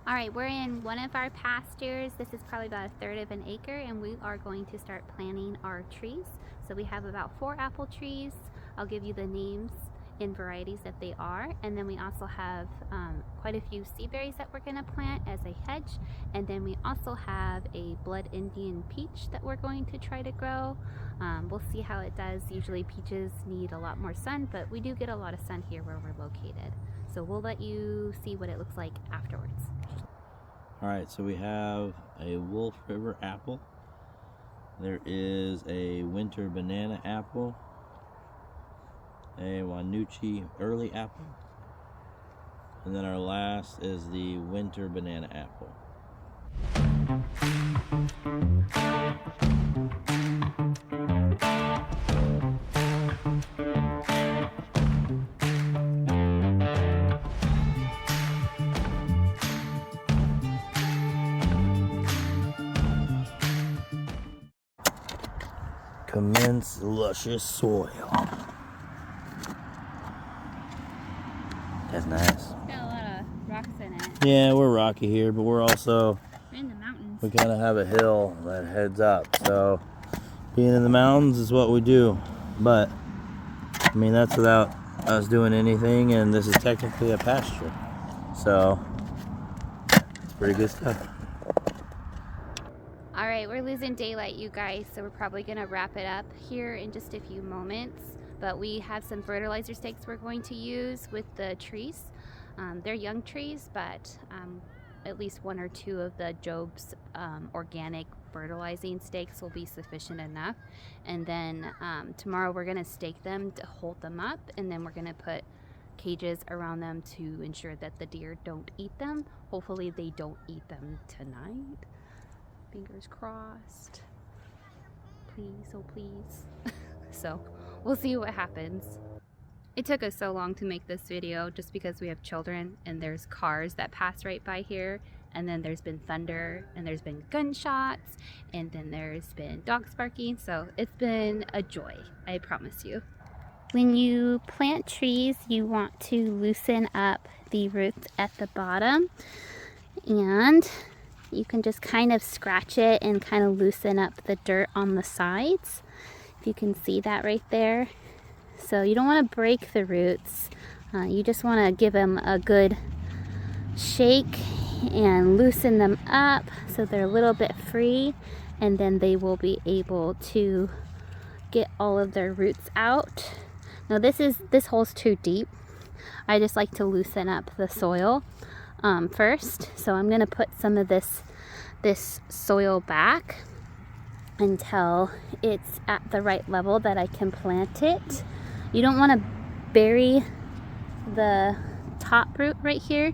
All right, we're in one of our pastures. This is probably about 1/3 of an acre, and we are going to start planting our trees. So we have about 4 apple trees. I'll give you the names and varieties that they are. And then we also have quite a few sea berries that we're gonna plant as a hedge. And then we also have a blood Indian peach that we're going to try to grow. We'll see how it does. Usually peaches need a lot more sun, but we do get a lot of sun here where we're located. So we'll let you see what it looks like afterwards. Alright, so we have a Wolf River apple. There is a winter banana apple. A Wanuchi early apple. And then our last is the winter banana apple. Commence luscious soil. That's nice. Got a lot of rocks in it. Yeah, we're rocky here, but we're also In the mountains. we kind of have a hill that heads up. So being in the mountains is what we do. But I mean, that's without us doing anything, and this is technically a pasture. So it's pretty good stuff. All right, we're losing daylight, you guys, so we're probably gonna wrap it up here in just a few moments. But we have some fertilizer stakes we're going to use with the trees. They're young trees, but at least 1 or 2 of the Job's organic fertilizing stakes will be sufficient enough. And then tomorrow we're gonna stake them to hold them up, and then we're gonna put cages around them to ensure that the deer don't eat them. Hopefully they don't eat them tonight. Fingers crossed. Please, oh please. So we'll see what happens. It took us so long to make this video just because we have children and there's cars that pass right by here, and then there's been thunder and there's been gunshots and then there's been dogs barking. So it's been a joy, I promise you. When you plant trees, you want to loosen up the roots at the bottom, and you can just kind of scratch it and kind of loosen up the dirt on the sides. If you can see that right there. So you don't want to break the roots. You just want to give them a good shake and loosen them up so they're a little bit free, and then they will be able to get all of their roots out. Now this hole's too deep. I just like to loosen up the soil first. So I'm gonna put some of this soil back until it's at the right level that I can plant it. You don't want to bury the top root right here.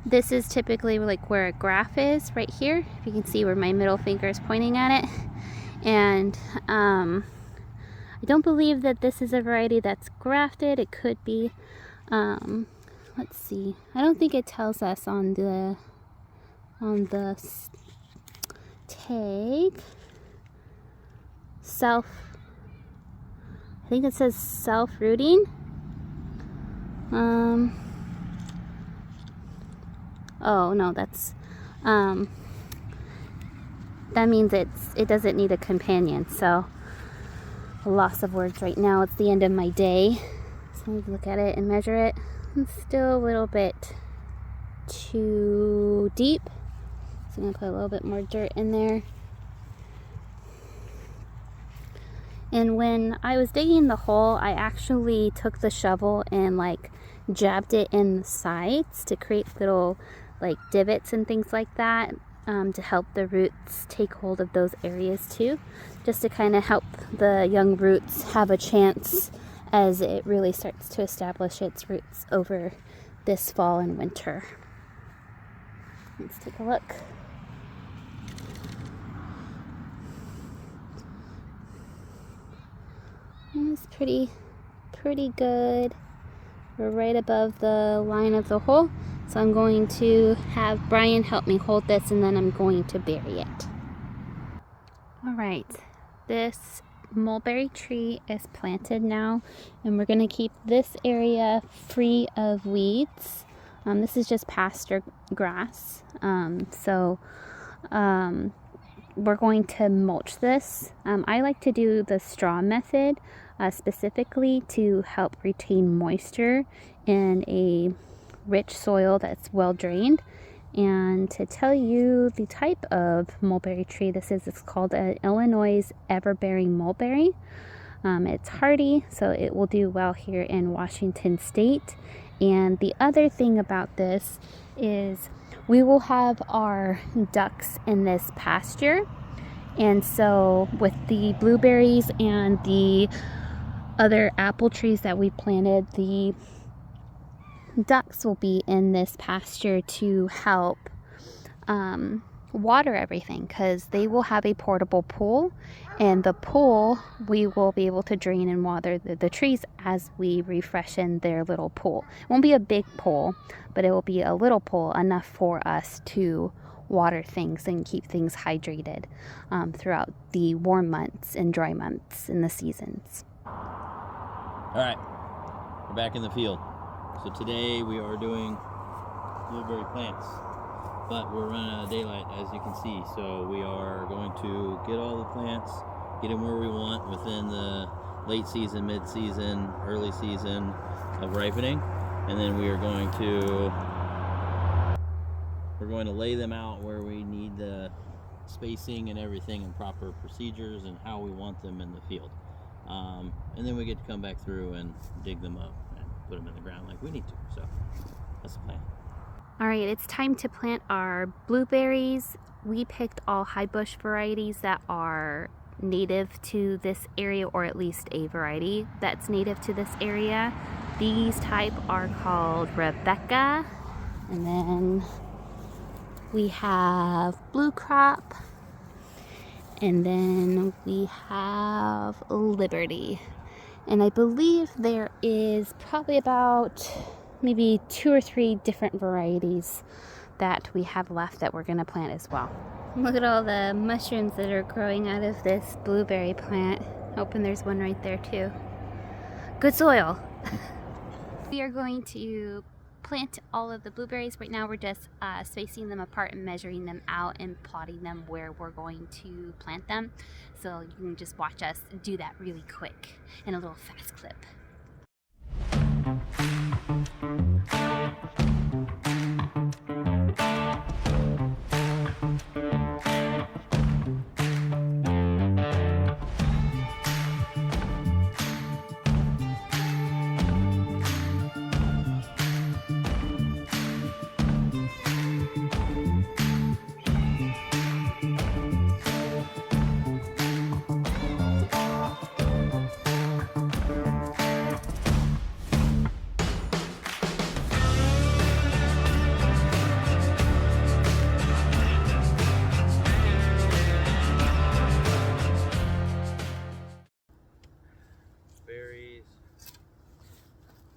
This is typically like where a graft is, right here. If you can see where my middle finger is pointing at it. And I don't believe that this is a variety that's grafted. It could be. Let's see. I don't think it tells us on the tag. I think it says self-rooting. Oh no, that's that means it doesn't need a companion. So a loss of words right now. It's the end of my day. So let me look at it and measure it. It's still a little bit too deep. So I'm gonna put a little bit more dirt in there. And when I was digging the hole, I actually took the shovel and like jabbed it in the sides to create little like divots and things like that, to help the roots take hold of those areas too, just to kind of help the young roots have a chance as it really starts to establish its roots over this fall and winter. Let's take a look. It's pretty good. We're right above the line of the hole. So I'm going to have Brian help me hold this, and then I'm going to bury it. All right, this mulberry tree is planted now, and we're going to keep this area free of weeds. This is just pasture grass. We're going to mulch this. I like to do the straw method specifically to help retain moisture in a rich soil that's well drained. And to tell you the type of mulberry tree this is, it's called an Illinois everbearing mulberry. It's hardy, so it will do well here in Washington State. And the other thing about this is we will have our ducks in this pasture. And so with the blueberries and the other apple trees that we planted, the ducks will be in this pasture to help water everything, because they will have a portable pool, and the pool we will be able to drain and water the trees as we refreshen their little pool. It won't be a big pool, but it will be a little pool, enough for us to water things and keep things hydrated throughout the warm months and dry months in the seasons. All right, we're back in the field. So today we are doing blueberry plants, but we're running out of daylight, as you can see. So we are going to get all the plants, get them where we want within the late season, mid season, early season of ripening, and then we are going to lay them out where we need the spacing and everything, and proper procedures and how we want them in the field. And then we get to come back through and dig them up and put them in the ground like we need to. So that's the plan. All right, it's time to plant our blueberries. We picked all high bush varieties that are native to this area, or at least a variety that's native to this area. These type are called Rebecca, and then we have Blue Crop, and then we have Liberty. And I believe there is probably about maybe 2 or 3 different varieties that we have left that we're going to plant as well. Look at all the mushrooms that are growing out of this blueberry plant. Hoping there's one right there too. Good soil. We are going to plant all of the blueberries. Right now we're just spacing them apart and measuring them out and plotting them where we're going to plant them. So you can just watch us do that really quick in a little fast clip.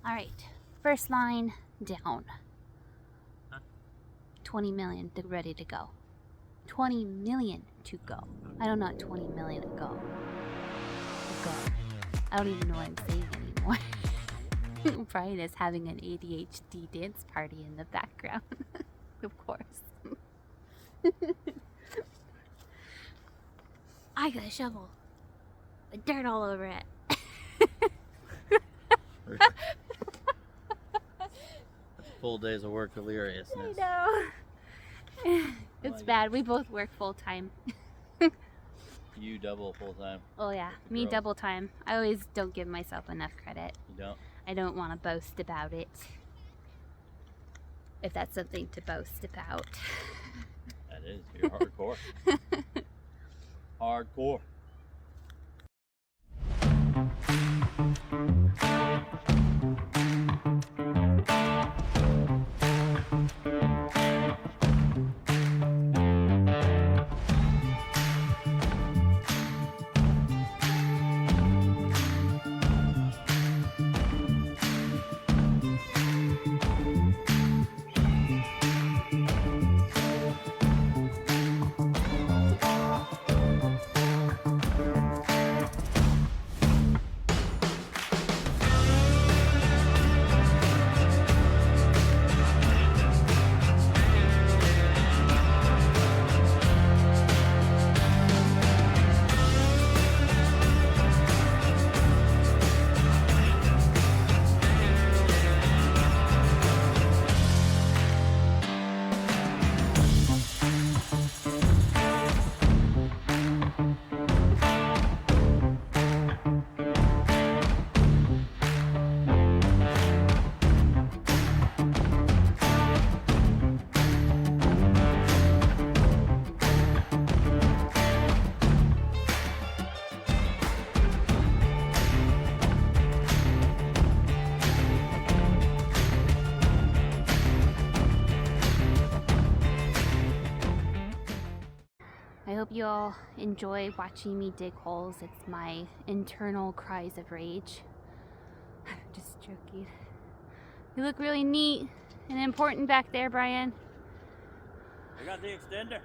All right, first line down. 20 million ready to go. 20 million to go. I don't know what 20 million to go. I don't even know what I'm saying anymore. Brian is having an ADHD dance party in the background. Of course. I got a shovel with dirt all over it. Full days of work deliriousness. I know. It's bad. We both work full time. You double full time. Oh yeah, me double time. I always don't give myself enough credit. You don't? I don't want to boast about it. If that's something to boast about. That is. You're hardcore. Hardcore. hope you all enjoy watching me dig holes. It's my internal cries of rage. Just joking. You look really neat and important back there, Brian. I got the extender.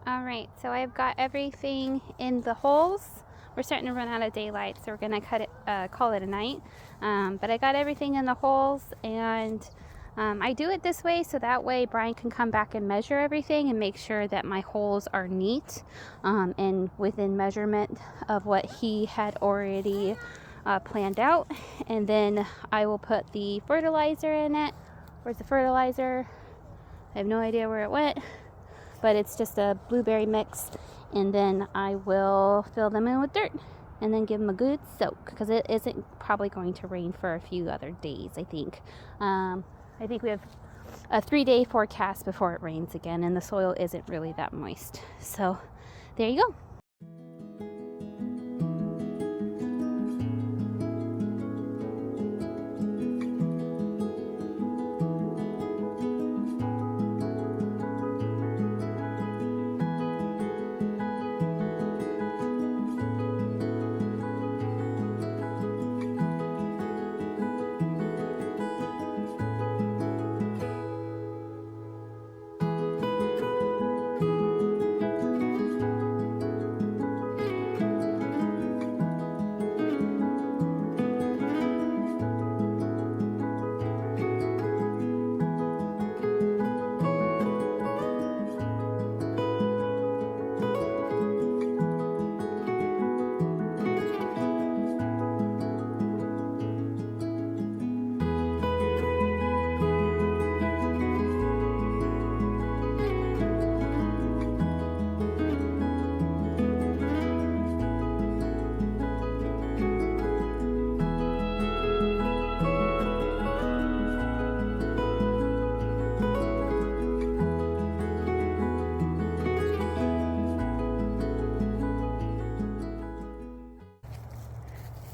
Alright, so I've got everything in the holes. We're starting to run out of daylight, so we're gonna call it a night. But I got everything in the holes, and I do it this way so that way Brian can come back and measure everything and make sure that my holes are neat and within measurement of what he had already planned out. And then I will put the fertilizer in it. Where's the fertilizer? I have no idea where it went, but it's just a blueberry mix. And then I will fill them in with dirt and then give them a good soak, because it isn't probably going to rain for a few other days, I think. I think we have a 3-day forecast before it rains again, and the soil isn't really that moist. So there you go.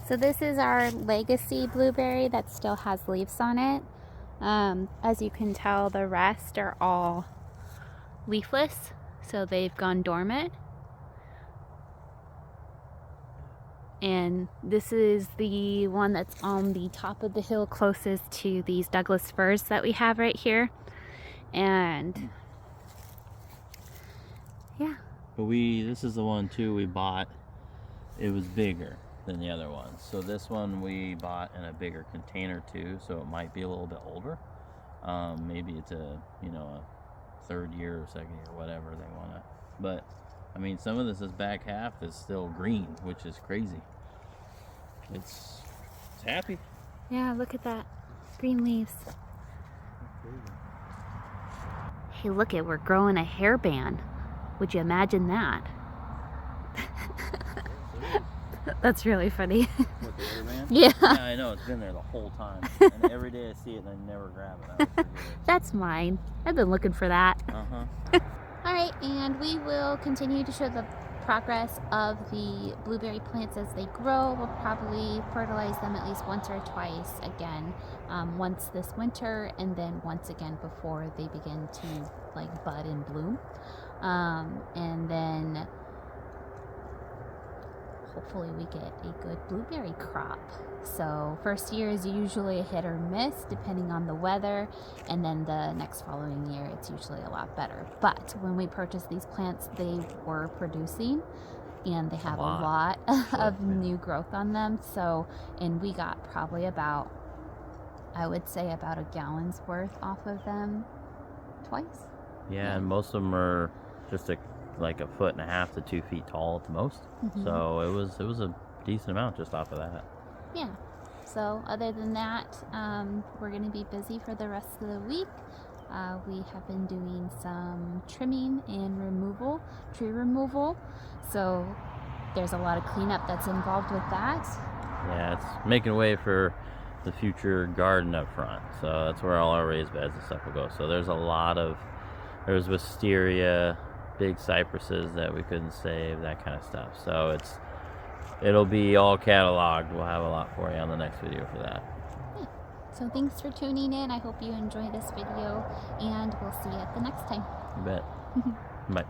So this is our legacy blueberry that still has leaves on it. As you can tell, the rest are all leafless, so they've gone dormant. And this is the one that's on the top of the hill closest to these Douglas firs that we have right here. And yeah. But this is the one too we bought. It was bigger than the other ones. So this one we bought in a bigger container too, so it might be a little bit older. Maybe it's a third year or second year, whatever they want to. But I mean, some of this back half is still green, which is crazy. It's happy. Yeah, look at that. Green leaves. Hey, look it, we're growing a hairband. Would you imagine that? That's really funny. What, the hairband? Yeah. Yeah, I know. It's been there the whole time. And every day I see it and I never grab it. I always forget it. That's mine. I've been looking for that. Uh-huh. Alright, and we will continue to show the progress of the blueberry plants as they grow. We'll probably fertilize them at least once or twice again. Once this winter, and then once again before they begin to bud and bloom. And then hopefully we get a good blueberry crop. So first year is usually a hit or miss depending on the weather, and then the next following year it's usually a lot better. But when we purchased these plants, they were producing and they have a lot of new growth on them. So, and we got probably about, I would say about a gallon's worth off of them twice. Yeah, and most of them are just like 1.5 to 2 feet tall at the most. Mm-hmm. So it was a decent amount just off of that. Yeah. So other than that, we're going to be busy for the rest of the week. We have been doing some trimming and tree removal. So there's a lot of cleanup that's involved with that. Yeah, it's making way for the future garden up front. So that's where all our raised beds and stuff will go. So there's wisteria, big cypresses that we couldn't save, that kind of stuff. So it'll be all cataloged. We'll have a lot for you on the next video for that. Yeah. So thanks for tuning in. I hope you enjoy this video, and we'll see you at the next time. You bet. Bye.